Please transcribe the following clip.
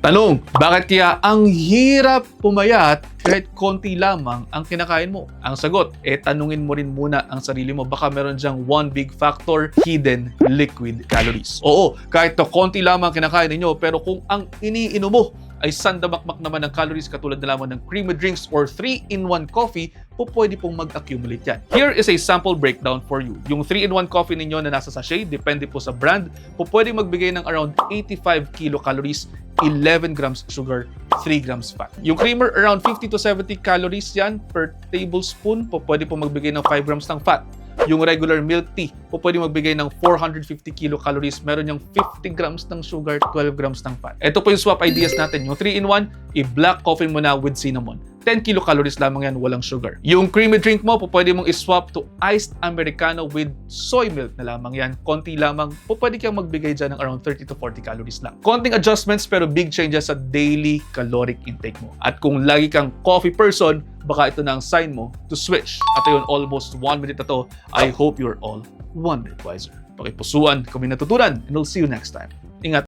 Tanong, bakit kaya ang hirap pumayat kahit konti lamang ang kinakain mo? Ang sagot, tanungin mo rin muna ang sarili mo. Baka meron dyang one big factor, hidden liquid calories. Oo, kahit na konti lamang kinakain ninyo, pero kung ang iniinom mo ay sandamakmak naman ng calories katulad na lamang ng creamy drinks or 3-in-1 coffee, pwede pong mag-accumulate yan. Here is a sample breakdown for you. Yung 3-in-1 coffee ninyo na nasa sachet, depende po sa brand, pwede magbigay ng around 85 kilocalories, 11 grams sugar, 3 grams fat. Yung creamer, around 50 to 70 calories yan per tablespoon, pwede po magbigay ng 5 grams ng fat. Yung regular milk tea, pwede magbigay ng 450 kilocalories, meron yung 50 grams ng sugar, 12 grams ng fat. Ito po yung swap ideas natin. Yung 3-in-1, i-black coffee mo na with cinnamon. 10 kilocalories lamang yan, walang sugar. Yung creamy drink mo, pwede mong iswap to iced Americano with soy milk na lamang yan. Konti lamang, pwede kang magbigay dyan ng around 30 to 40 calories lang. Konting adjustments pero big changes sa daily caloric intake mo. At kung lagi kang coffee person, baka ito na ang sign mo to switch. At ayun, almost 1 minute na to. I hope you're all 1 minute wiser. Pakipusuan kung may natutunan, and we'll see you next time.